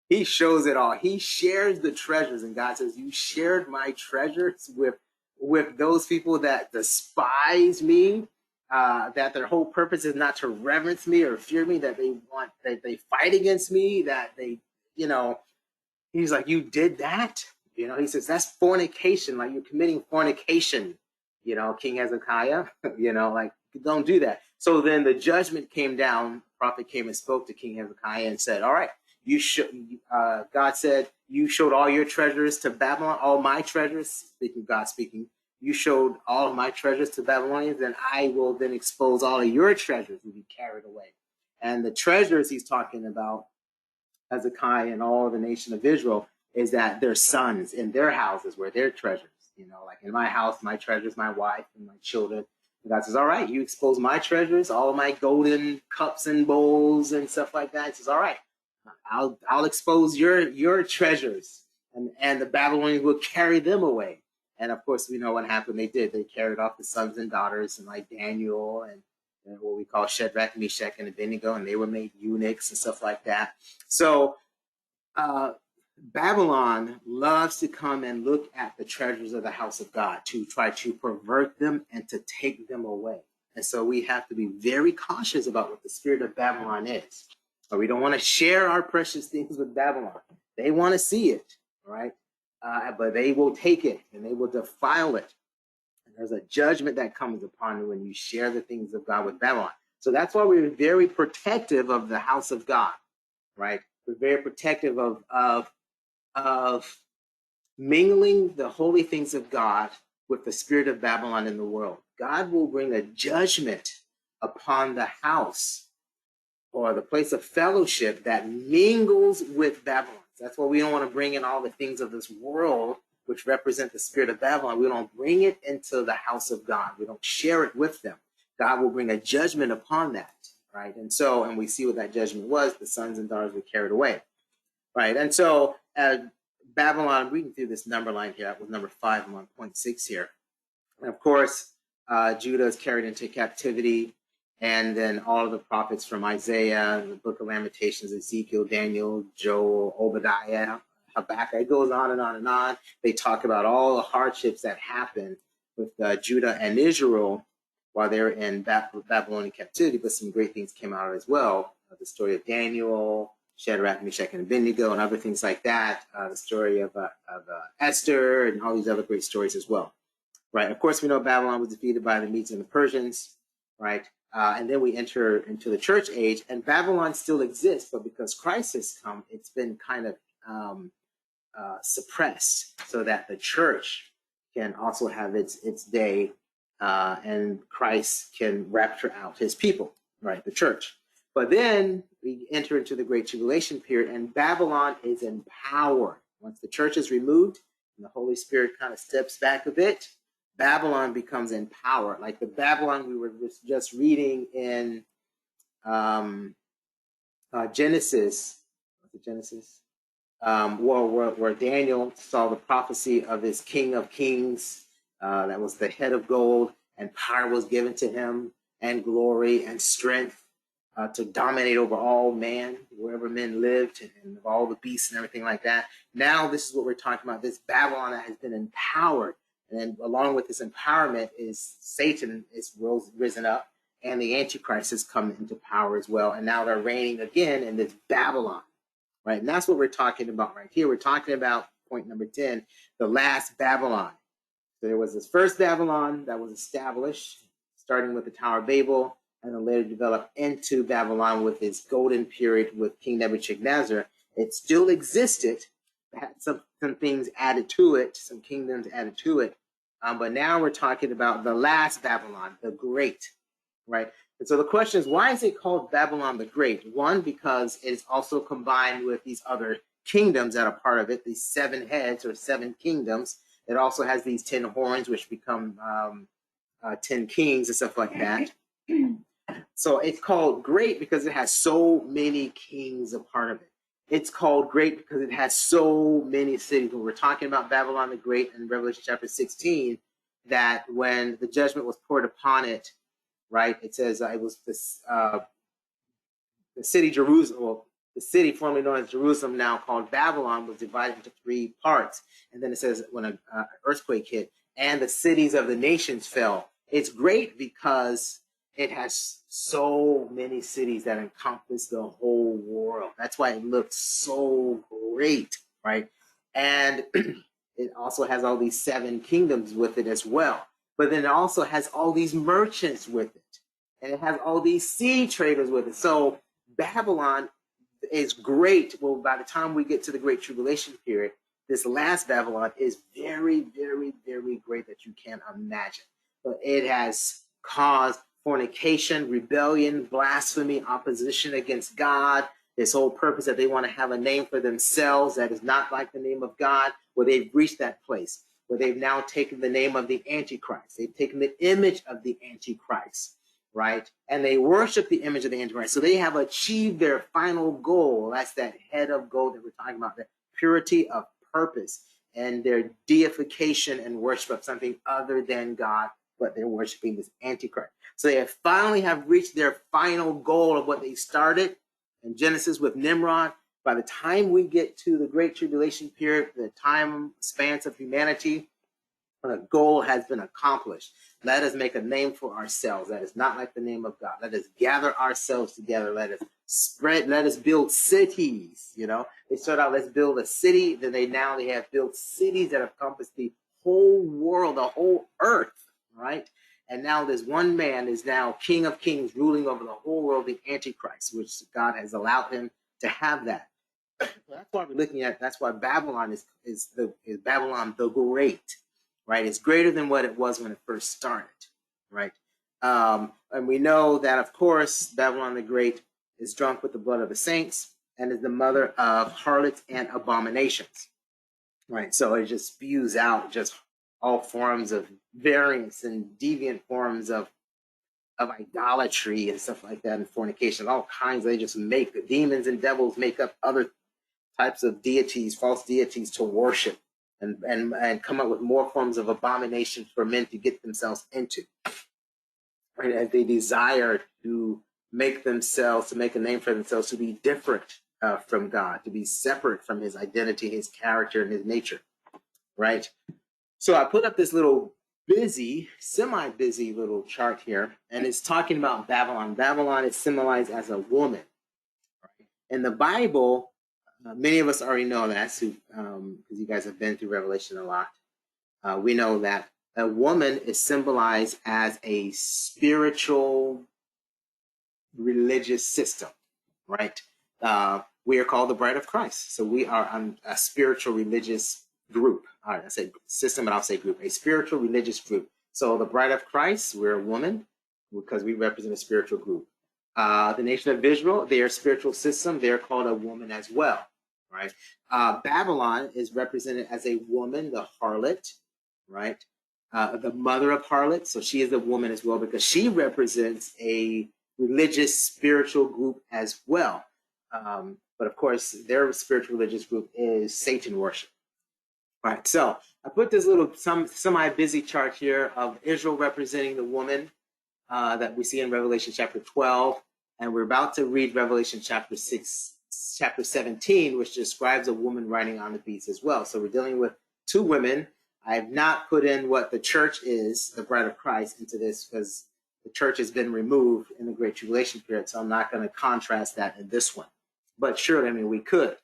He shows it all. He shares the treasures, and God says, you shared my treasures with those people that despise me, that their whole purpose is not to reverence me or fear me, that they fight against me, that they, he's like, you did that? He says, that's fornication, like you're committing fornication, King Hezekiah, like, don't do that. So then the judgment came down. The prophet came and spoke to King Hezekiah and said, all right, God said, you showed all your treasures to Babylon, all my treasures, God speaking, you showed all of my treasures to Babylonians, and I will then expose all of your treasures will be carried away. And the treasures he's talking about, Hezekiah and all the nation of Israel, is that their sons in their houses were their treasures. Like in my house, my treasures, my wife and my children. And God says, all right, you expose my treasures, all of my golden cups and bowls and stuff like that. He says, all right, I'll expose your treasures, and the Babylonians will carry them away. And of course, we know what happened. They did. They carried off the sons and daughters, and like Daniel and what we call Shadrach, Meshach, and Abednego, and they were made eunuchs and stuff like that. So Babylon loves to come and look at the treasures of the house of God to try to pervert them and to take them away. And so we have to be very cautious about what the spirit of Babylon is. Or we don't want to share our precious things with Babylon. They want to see it, right? But they will take it and they will defile it. And there's a judgment that comes upon you when you share the things of God with Babylon. So that's why we're very protective of the house of God, right? We're very protective of mingling the holy things of God with the spirit of Babylon in the world. God will bring a judgment upon the house or the place of fellowship that mingles with Babylon. That's why we don't want to bring in all the things of this world, which represent the spirit of Babylon. We don't bring it into the house of God. We don't share it with them. God will bring a judgment upon that, right? And we see what that judgment was. The sons and daughters were carried away, right? And so Babylon, reading through this number line here, that was number 5, I'm on point 6 here. And of course, Judah is carried into captivity. And then all of the prophets from Isaiah, the book of Lamentations, Ezekiel, Daniel, Joel, Obadiah, Habakkuk, it goes on and on and on. They talk about all the hardships that happened with Judah and Israel while they were in Babylonian captivity, but some great things came out as well. The story of Daniel, Shadrach, Meshach, and Abednego, and other things like that. The story of Esther, and all these other great stories as well. Right. Of course, we know Babylon was defeated by the Medes and the Persians. Right. And then we enter into the church age, and Babylon still exists, but because Christ has come, it's been kind of suppressed so that the church can also have its day, and Christ can rapture out his people, right, the church. But then we enter into the Great Tribulation period, and Babylon is in power. Once the church is removed and the Holy Spirit kind of steps back a bit, Babylon becomes in power. Like the Babylon we were just reading in Genesis, where Daniel saw the prophecy of this King of Kings that was the head of gold, and power was given to him, and glory and strength to dominate over all man, wherever men lived, and all the beasts and everything like that. Now this is what we're talking about, this Babylon that has been empowered. And then along with this empowerment is Satan is risen up, and the Antichrist has come into power as well. And now they're reigning again in this Babylon, right? And that's what we're talking about right here. We're talking about point number 10, the last Babylon. So there was this first Babylon that was established, starting with the Tower of Babel, and then later developed into Babylon with its golden period with King Nebuchadnezzar. It still existed, had some things added to it, some kingdoms added to it. But now we're talking about the last Babylon, the Great, right? And so the question is, why is it called Babylon the Great? One, because it's also combined with these other kingdoms that are part of it, these 7 heads or 7 kingdoms. It also has these 10 horns, which become 10 kings and stuff like that. So it's called Great because it has so many kings a part of it. It's called Great because it has so many cities. When we're talking about Babylon the Great in Revelation chapter 16, that when the judgment was poured upon it, right, it says it was this, the city Jerusalem, well, the city formerly known as Jerusalem, now called Babylon, was divided into 3 parts. And then it says when an earthquake hit and the cities of the nations fell. It's great because it has so many cities that encompass the whole world. That's why it looks so great, right? And it also has all these 7 kingdoms with it as well. But then it also has all these merchants with it. And it has all these sea traders with it. So Babylon is great. Well, by the time we get to the Great Tribulation period, this last Babylon is very, very, very great that you can't imagine. But it has caused fornication, rebellion, blasphemy, opposition against God. This whole purpose that they want to have a name for themselves that is not like the name of God, where they've reached that place, where they've now taken the name of the Antichrist. They've taken the image of the Antichrist, right? And they worship the image of the Antichrist. So they have achieved their final goal. That's that head of gold that we're talking about, the purity of purpose and their deification and worship of something other than God, but they're worshiping this Antichrist. So they finally have reached their final goal of what they started in Genesis with Nimrod. By the time we get to the Great Tribulation period, the time spans of humanity, the goal has been accomplished. Let us make a name for ourselves that is not like the name of God. Let us gather ourselves together. Let us spread. Let us build cities. You know, they start out, let's build a city. Then they have built cities that encompass the whole world, the whole earth, right? And now this one man is now King of Kings, ruling over the whole world, the Antichrist, which God has allowed him to have that. That's why we're looking at. That's why Babylon is Babylon the Great, right? It's greater than what it was when it first started, right? And we know that, of course, Babylon the Great is drunk with the blood of the saints, and is the mother of harlots and abominations. Right, so it just spews out just all forms of variance and deviant forms of idolatry and stuff like that, and fornication, all kinds. They just make the demons and devils make up other types of deities, false deities to worship, and come up with more forms of abomination for men to get themselves into. Right, as they desire to make themselves, to make a name for themselves, to be different from God, to be separate from his identity, his character, and his nature. Right? So I put up this little semi-busy little chart here, and it's talking about Babylon. Babylon is symbolized as a woman. Right? In the Bible, many of us already know that, because you guys have been through Revelation a lot. We know that a woman is symbolized as a spiritual, religious system, right? We are called the bride of Christ. So we are a spiritual, religious group. All right, I say system, but I'll say group. A spiritual, religious group. So the bride of Christ, we're a woman because we represent a spiritual group. The nation of Israel, their spiritual system, they're called a woman as well, right? Babylon is represented as a woman, the harlot, right? The mother of harlots, so she is a woman as well because she represents a religious spiritual group as well. But of course, their spiritual religious group is Satan worship. All right, so I put this little semi-busy chart here of Israel representing the woman that we see in Revelation chapter 12, and we're about to read Revelation chapter 17, which describes a woman riding on the beast as well. So we're dealing with two women. I have not put in what the church is, the bride of Christ, into this because the church has been removed in the Great Tribulation period, so I'm not going to contrast that in this one. But sure, I mean, we could.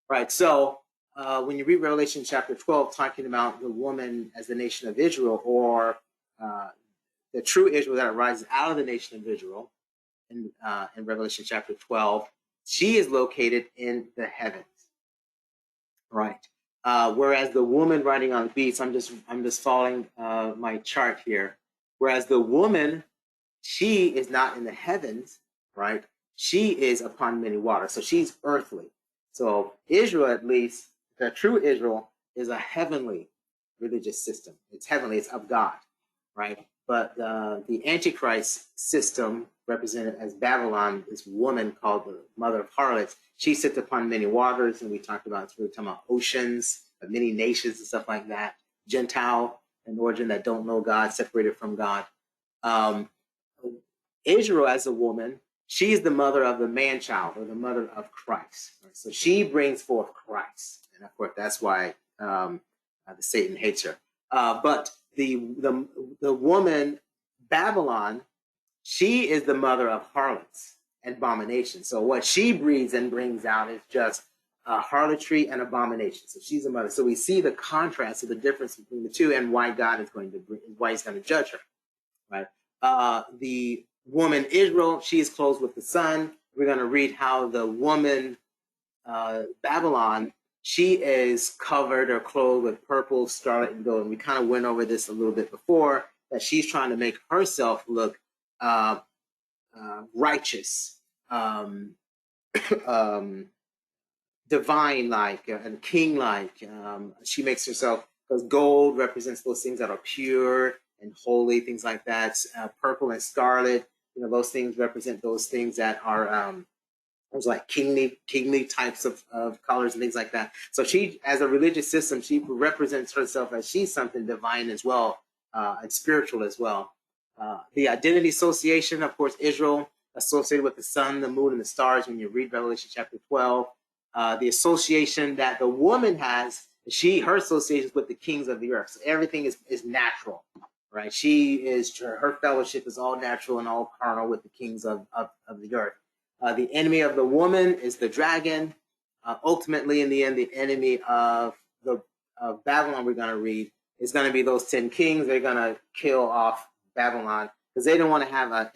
Right, so when you read Revelation chapter 12, talking about the woman as the nation of Israel, or the true Israel that arises out of the nation of Israel, in Revelation chapter 12, she is located in the heavens. Right. Whereas the woman riding on the beast, I'm just following my chart here. Whereas the woman, she is not in the heavens, right? She is upon many waters, so she's earthly. So Israel, at least, the true Israel, is a heavenly religious system. It's heavenly, it's of God, right? But the Antichrist system, represented as Babylon, this woman called the mother of harlots, she sits upon many waters, and we talked about, we're talking about oceans, many nations and stuff like that, Gentile in origin that don't know God, separated from God. Israel as a woman, she is the mother of the man-child, or the mother of Christ. Right? So she brings forth Christ, and of course that's why the Satan hates her. But the woman Babylon, she is the mother of harlots and abomination. So what she breeds and brings out is just harlotry and abomination. So she's a mother. So we see the contrast of the difference between the two, and why God is going to why He's going to judge her. Right. The woman Israel, she is clothed with the sun. We're going to read how the woman Babylon, she is covered or clothed with purple, scarlet, and gold. And we kind of went over this a little bit before, that she's trying to make herself look righteous, divine-like, and king-like. She makes herself, because gold represents those things that are pure and holy, things like that. Purple and scarlet, those things represent those things that are those like kingly types of colors and things like that. So she, as a religious system, she represents herself as she's something divine as well, and spiritual as well. The identity association, of course, Israel associated with the sun, the moon, and the stars. When you read Revelation chapter 12, the association that the woman has, her association is with the kings of the earth. So everything is natural, right? Her fellowship is all natural and all carnal with the kings of the earth. The enemy of the woman is the dragon. Ultimately, in the end, the enemy of Babylon, we're going to read, is going to be those 10 kings. They're going to kill off Babylon because they don't want to have an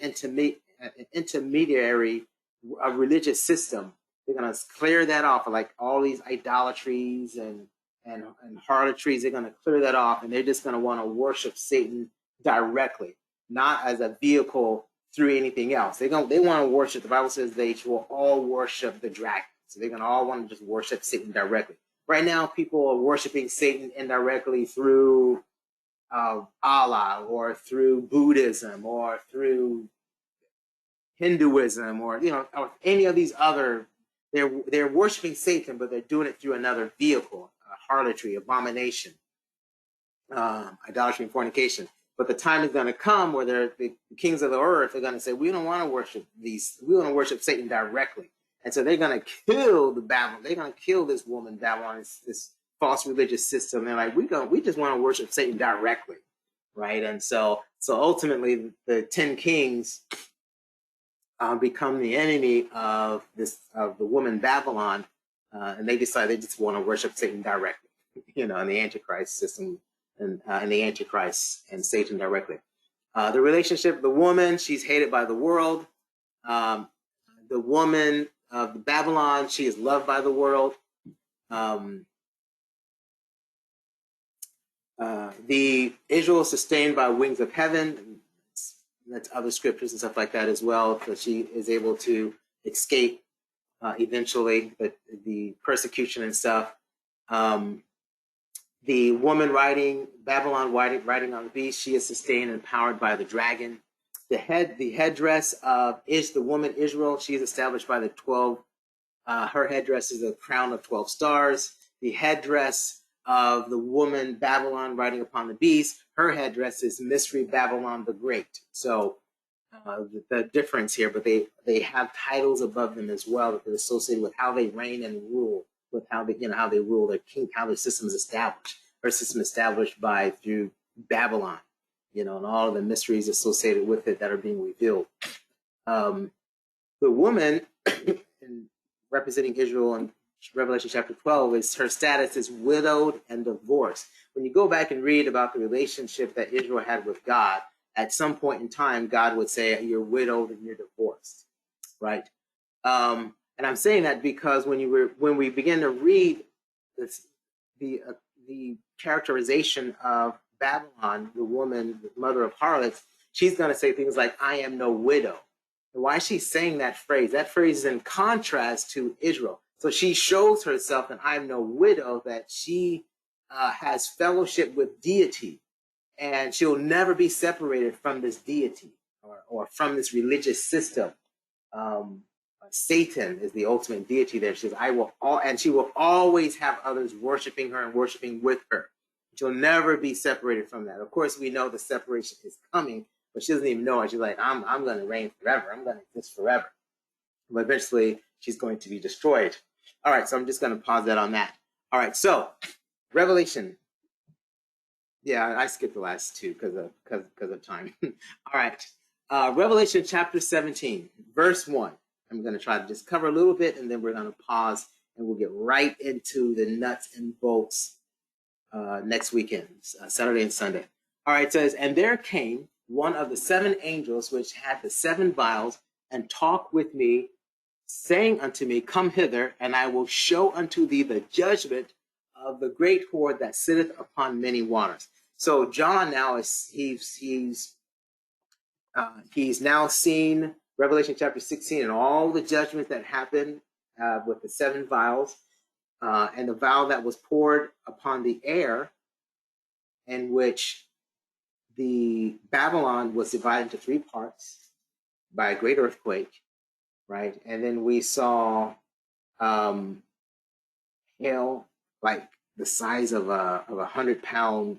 intermediary, a religious system. They're going to clear that off, like all these idolatries and harlotries. They're going to clear that off, and they're just going to want to worship Satan directly, not as a vehicle through anything else. They want to worship. The Bible says they will all worship the dragon. So they're going to all want to just worship Satan directly. Right now, people are worshiping Satan indirectly through Allah or through Buddhism or through Hinduism or or any of these other. They're worshiping Satan, but they're doing it through another vehicle: harlotry, abomination, idolatry, and fornication. But the time is going to come where the kings of the earth are going to say, we don't want to worship these. We want to worship Satan directly. And so they're going to kill the Babylon. They're going to kill this woman, Babylon, this false religious system. They're like, we just want to worship Satan directly, right? And so ultimately, the 10 kings become the enemy of the woman Babylon, and they decide they just want to worship Satan directly, in the Antichrist system, and the Antichrist and Satan directly. The relationship, the woman, she's hated by the world. The woman of Babylon, she is loved by the world. The Israel is sustained by wings of heaven. That's other scriptures and stuff like that as well. So she is able to escape eventually the persecution and stuff. The woman Babylon riding on the beast, she is sustained and powered by the dragon. The headdress of the woman Israel, she is established by the 12. Her headdress is a crown of 12 stars. The headdress of the woman Babylon riding upon the beast, her headdress is Mystery Babylon the Great. So the difference here, but they have titles above them as well that are associated with how they reign and rule, with how they rule their king, how their system is established. Her system established through Babylon, and all of the mysteries associated with it that are being revealed. The woman representing Israel in Revelation chapter 12 is her status is widowed and divorced. When you go back and read about the relationship that Israel had with God, at some point in time, God would say, you're widowed and you're divorced, right? And I'm saying that because when we begin to read the characterization of Babylon, the woman, the mother of harlots, she's going to say things like, I am no widow. And why is she saying that phrase? That phrase is in contrast to Israel. So she shows herself, and I am no widow, that she has fellowship with deity, and she'll never be separated from this deity or from this religious system. Satan is the ultimate deity there. She says, and she will always have others worshiping her and worshiping with her. She'll never be separated from that. Of course, we know the separation is coming, but she doesn't even know it. She's like, I'm going to reign forever. I'm going to exist forever. But eventually, she's going to be destroyed. All right, so I'm just going to pause that on that. All right, so Revelation. Yeah, I skipped the last two because of time. All right, Revelation chapter 17, verse 1. I'm going to try to just cover a little bit, and then we're going to pause, and we'll get right into the nuts and bolts next weekend, Saturday and Sunday. All right, it says, and there came one of the 7 angels which had the 7 vials, and talked with me, saying unto me, come hither, and I will show unto thee the judgment of the great whore that sitteth upon many waters. So John now he's now seen Revelation chapter 16 and all the judgments that happened with the 7 vials, and the vial that was poured upon the air, in which the Babylon was divided into 3 parts by a great earthquake, right? And then we saw hail like the size of a 100-pound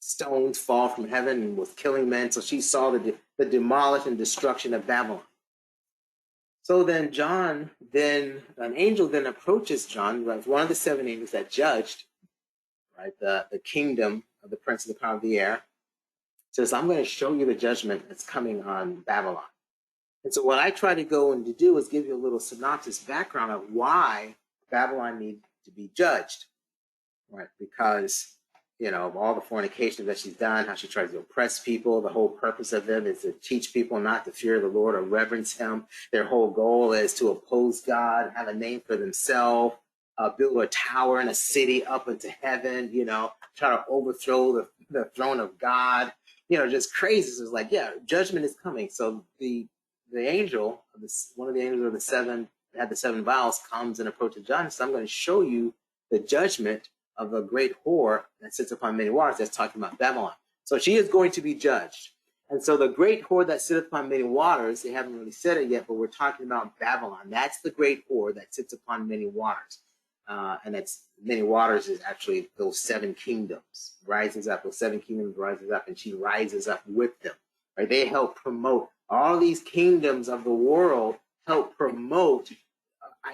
stones fall from heaven and was killing men. So she saw the demolition and destruction of Babylon. So then an angel then approaches John, one of the 7 angels that judged, right, the kingdom of the prince of the power of the air, says, I'm going to show you the judgment that's coming on Babylon. And so what I try to go and to do is give you a little synopsis background of why Babylon needs to be judged, right? Because, of all the fornication that she's done, how she tries to oppress people, the whole purpose of them is to teach people not to fear the Lord or reverence him. Their whole goal is to oppose God, have a name for themselves, build a tower and a city up into heaven, try to overthrow the throne of God. just crazy. So it's like, yeah, judgment is coming. So the angel, one of the angels of the seven, that had the seven vials, comes and approaches John and says, I'm going to show you the judgment of a great whore that sits upon many waters. That's talking about Babylon. So she is going to be judged. And so the great whore that sitteth upon many waters, they haven't really said it yet, but we're talking about Babylon. That's the great whore that sits upon many waters. And that's many waters is actually those seven kingdoms rises up. Those seven kingdoms rises up, and she rises up with them. Right? They help promote all these kingdoms of the world. Help promote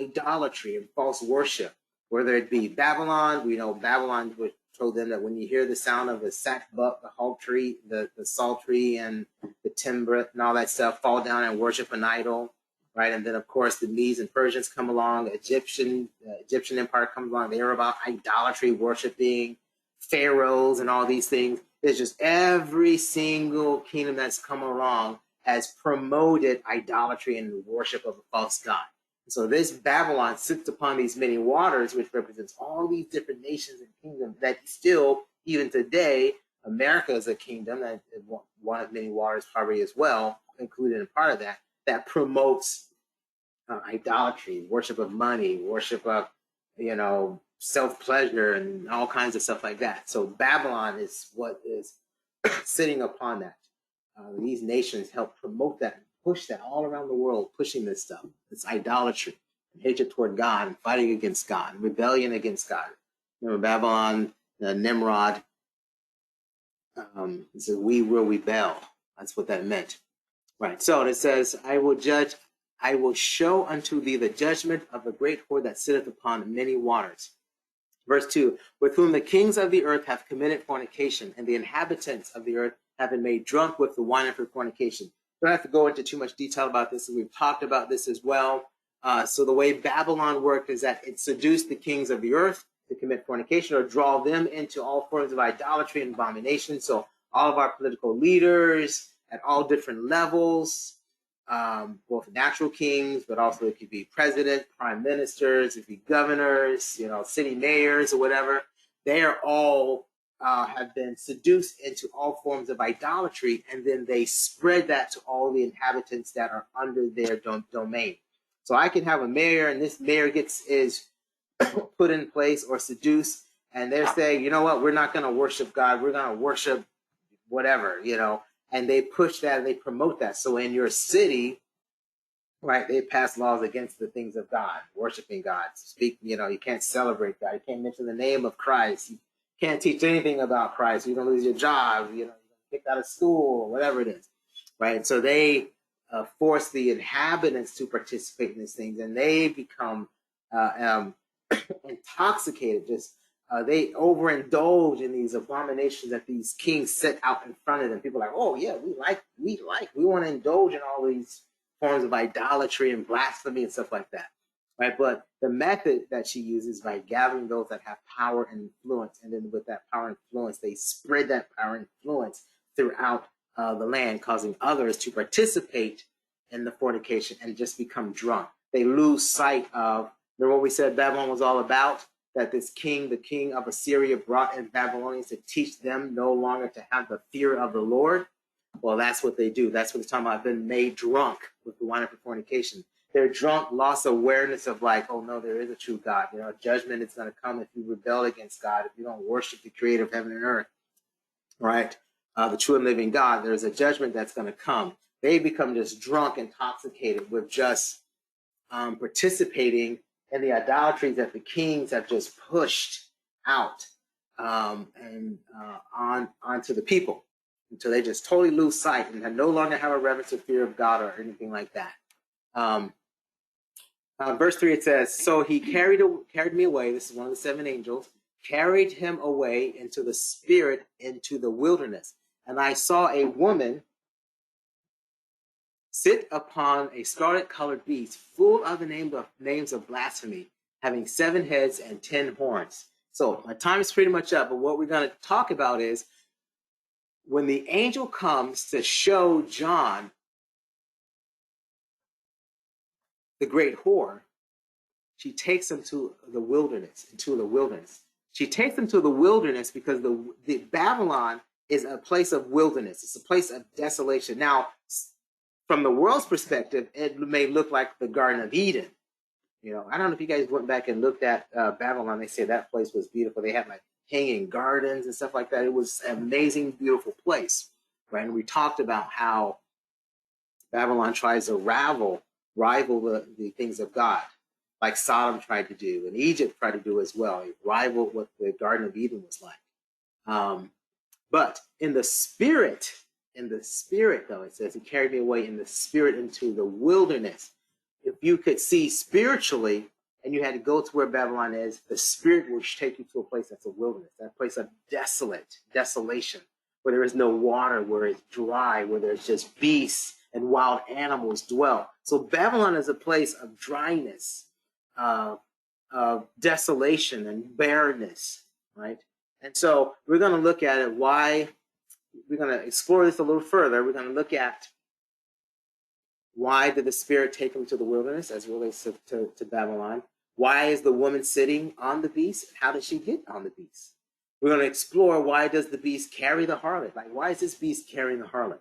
idolatry and false worship, whether it be Babylon. We know Babylon told them that when you hear the sound of the sackbut, the haltery, the psaltery, and the timbrel and all that stuff, fall down and worship an idol. Right, and then of course the Medes and Persians come along. Egyptian Empire comes along. They are about idolatry, worshiping pharaohs, and all these things. It's just every single kingdom that's come along has promoted idolatry and the worship of a false god. So this Babylon sits upon these many waters, which represents all these different nations and kingdoms that still, even today, America is a kingdom that is one of many waters, probably as well, included in part of that. That promotes idolatry, worship of money, worship of, self-pleasure and all kinds of stuff like that. So Babylon is what is sitting upon that. These nations help promote that and push that all around the world, pushing this stuff. It's idolatry and hatred toward God and fighting against God, rebellion against God. Remember Babylon, Nimrod, it says, we will rebel. That's what that meant. Right. So it says, I will show unto thee the judgment of the great whore that sitteth upon many waters. Verse 2, with whom the kings of the earth have committed fornication, and the inhabitants of the earth have been made drunk with the wine of her fornication. Don't have to go into too much detail about this, and we've talked about this as well. So the way Babylon worked is that it seduced the kings of the earth to commit fornication or draw them into all forms of idolatry and abomination. So all of our political leaders at all different levels, both natural kings, but also it could be president, prime ministers, it could be governors, city mayors or whatever. They are all have been seduced into all forms of idolatry, and then they spread that to all the inhabitants that are under their domain. So I can have a mayor, and this mayor is put in place or seduced, and they're saying, you know what, we're not going to worship God, we're going to worship whatever, and they push that and they promote that. So in your city, right, they pass laws against the things of God, worshiping God, you can't celebrate God, you can't mention the name of Christ, you can't teach anything about Christ, you're going to lose your job, you're kicked out of school, or whatever it is, right? So they force the inhabitants to participate in these things, and they become intoxicated. They overindulge in these abominations that these kings set out in front of them. People are like, oh yeah, we want to indulge in all these forms of idolatry and blasphemy and stuff like that, right? But the method that she uses by gathering those that have power and influence, and then with that power and influence, they spread that power and influence throughout the land, causing others to participate in the fornication and just become drunk. They lose sight of, remember what we said Babylon was all about? That this king, the king of Assyria, brought in Babylonians to teach them no longer to have the fear of the Lord. Well, that's what they do. That's what it's talking about. Been made drunk with the wine of fornication. They're drunk, lost awareness of like, oh no, there is a true God. Judgment is going to come if you rebel against God, if you don't worship the creator of heaven and earth, right? The true and living God, there's a judgment that's going to come. They become just drunk, intoxicated with just participating and the idolatries that the kings have just pushed out and onto the people until they just totally lose sight and no longer have a reverence or fear of God or anything like that. Verse 3, it says, so he carried me away. This is one of the seven angels, carried him away into the spirit into the wilderness. And I saw a woman sit upon a scarlet-colored beast, full of the names of blasphemy, having 7 heads and 10 horns. So my time is pretty much up, but what we're going to talk about is when the angel comes to show John the great whore, she takes him to the wilderness, She takes him to the wilderness because the Babylon is a place of wilderness. It's a place of desolation. Now, from the world's perspective, it may look like the Garden of Eden. I don't know if you guys went back and looked at Babylon. They say that place was beautiful. They had like hanging gardens and stuff like that. It was an amazing, beautiful place, right? And we talked about how Babylon tries to rival the things of God, like Sodom tried to do, and Egypt tried to do as well. It rivaled what the Garden of Eden was like. But in the spirit, though, it says, he carried me away in the spirit into the wilderness. If you could see spiritually, and you had to go to where Babylon is, the spirit will take you to a place that's a wilderness, that place of desolation, where there is no water, where it's dry, where there's just beasts and wild animals dwell. So Babylon is a place of dryness, of desolation and barrenness, right? And so we're going to look at it. We're going to explore this a little further. We're going to look at why did the Spirit take him to the wilderness as it relates to Babylon? Why is the woman sitting on the beast? How did she get on the beast? We're going to explore why does the beast carry the harlot? Like, why is this beast carrying the harlot?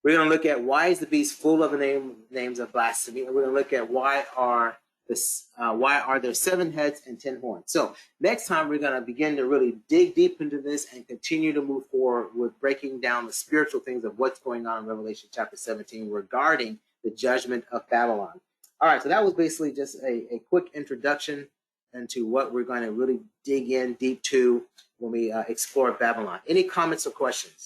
We're going to look at why is the beast full of the names of blasphemy, and we're going to look at why are there 7 heads and 10 horns. So next time we're going to begin to really dig deep into this and continue to move forward with breaking down the spiritual things of what's going on in Revelation chapter 17 regarding the judgment of Babylon. All right, so that was basically just a quick introduction into what we're going to really dig in deep to when we explore Babylon. Any comments or questions?